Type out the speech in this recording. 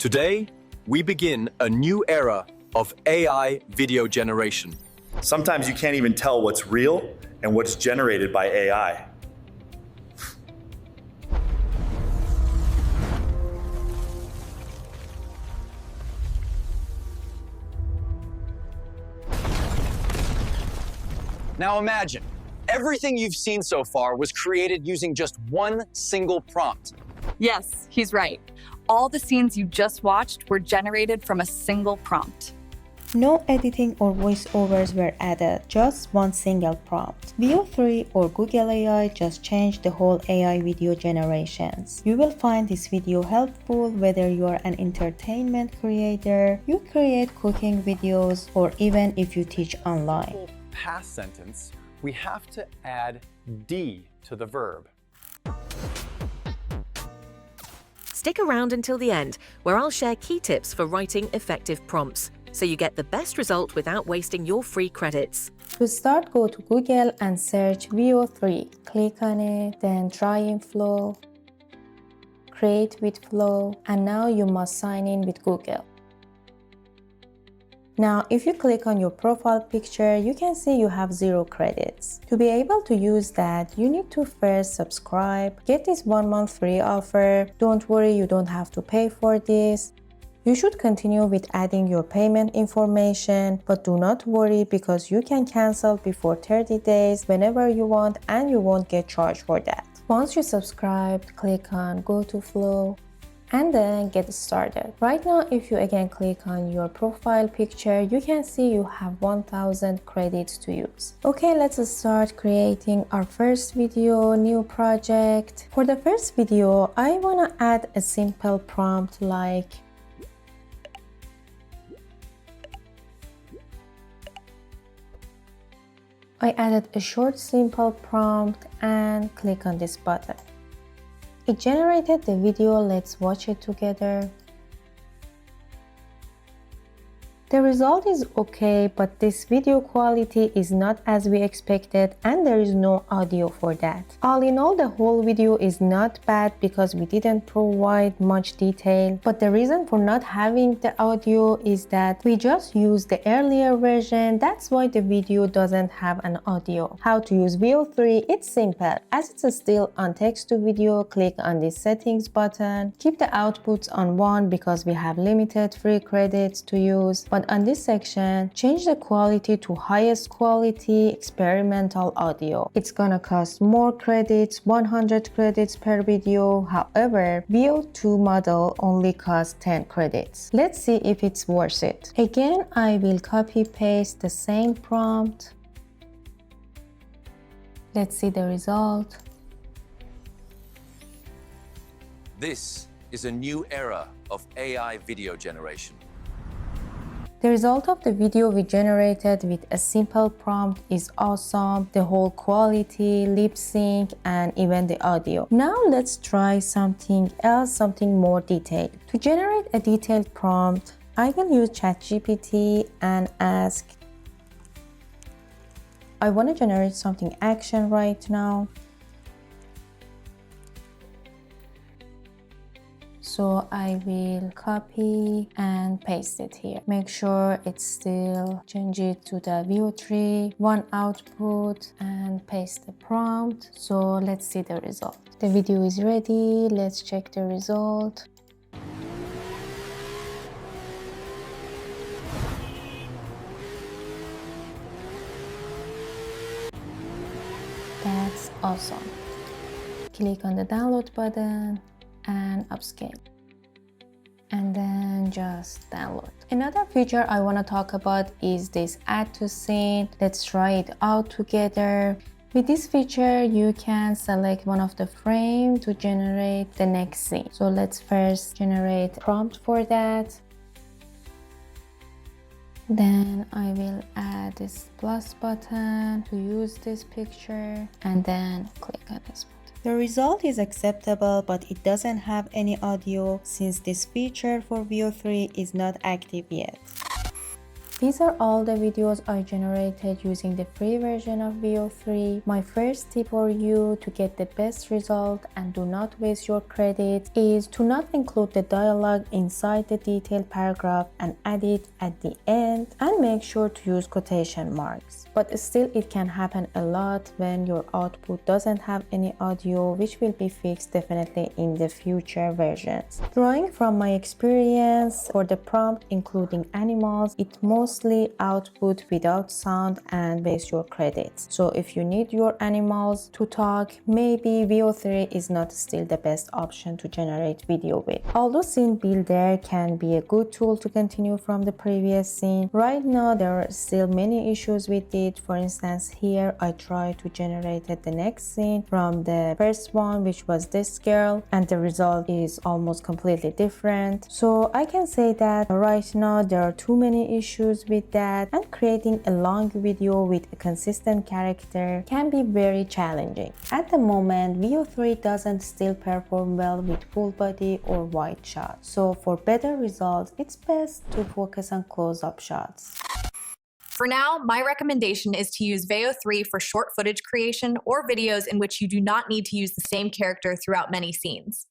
Today, we begin a new era of AI video generation. Sometimes you can't even tell what's real and what's generated by AI. Now imagine, everything you've seen so far was created using just one single prompt. Yes, he's right. All the scenes you just watched were generated from a single prompt. No editing or voiceovers were added, just one single prompt. VEO3 or Google AI just changed the whole AI video generations. You will find this video helpful whether you are an entertainment creator, you create cooking videos, or even if you teach online. Past sentence, we have to add D to the verb. Stick around until the end, where I'll share key tips for writing effective prompts, so you get the best result without wasting your free credits. To start, go to Google and search VEO3. Click on it, then try in Flow, create with Flow, and now you must sign in with Google. Now, if you click on your profile picture, you can see you have 0 credits. To be able to use that, you need to first subscribe, get this 1 month free offer. Don't worry, you don't have to pay for this. You should continue with adding your payment information, but do not worry because you can cancel before 30 days whenever you want and you won't get charged for that. Once you subscribed, click on Go to Flow and then get started. Right now, if you again click on your profile picture, you can see you have 1000 credits to use. Okay, let's start creating our first video, new project. For the first video, I want to add a simple prompt like I added a short simple prompt and click on this button. It generated the video, let's watch it together. The result is okay, but this video quality is not as we expected and there is no audio for that. All in all, the whole video is not bad because we didn't provide much detail, but the reason for not having the audio is that we just used the earlier version. That's why the video doesn't have an audio. How to use VEO3? It's simple. As it's still on text to video, click on the settings button. Keep the outputs on 1 because we have limited free credits to use. But on this section, change the quality to highest quality experimental audio. It's gonna cost more credits, 100 credits per video. However, VEO2 model only costs 10 credits. Let's see if it's worth it. Again, I will copy paste the same prompt. Let's see the result. This is a new era of AI video generation. The result of the video we generated with a simple prompt is awesome. The whole quality, lip sync, and even the audio. Now let's try something else, something more detailed. To generate a detailed prompt, I will use ChatGPT and ask, I want to generate something action right now. So I will copy and paste it here. Make sure it's still, change it to the VEO3, 1 output, and paste the prompt. So let's see the result. The video is ready. Let's check the result. That's awesome. Click on the download button and upscale, and then just download. Another feature I want to talk about is this add to scene. Let's try it out together. With this feature, you can select one of the frame to generate the next scene. So let's first generate a prompt for that. Then I will add this plus button to use this picture and then click on this button. The result is acceptable, but it doesn't have any audio since this feature for VEO3 is not active yet. These are all the videos I generated using the free version of VEO3. My first tip for you to get the best result and do not waste your credit is to not include the dialogue inside the detailed paragraph and add it at the end, and make sure to use quotation marks. But still, it can happen a lot when your output doesn't have any audio, which will be fixed definitely in the future versions. Drawing from my experience, for the prompt including animals, it mostly output without sound and waste your credits. So if you need your animals to talk, maybe VEO3 is not still the best option to generate video with. Although Scenebuilder can be a good tool to continue from the previous scene, right now there are still many issues with it. For instance, here I tried to generate the next scene from the first one, which was this girl, and the result is almost completely different. So I can say that right now there are too many issues with that, and creating a long video with a consistent character can be very challenging. At the moment, VEO3 doesn't still perform well with full body or wide shots. So for better results, it's best to focus on close-up shots. For now, my recommendation is to use VEO3 for short footage creation or videos in which you do not need to use the same character throughout many scenes.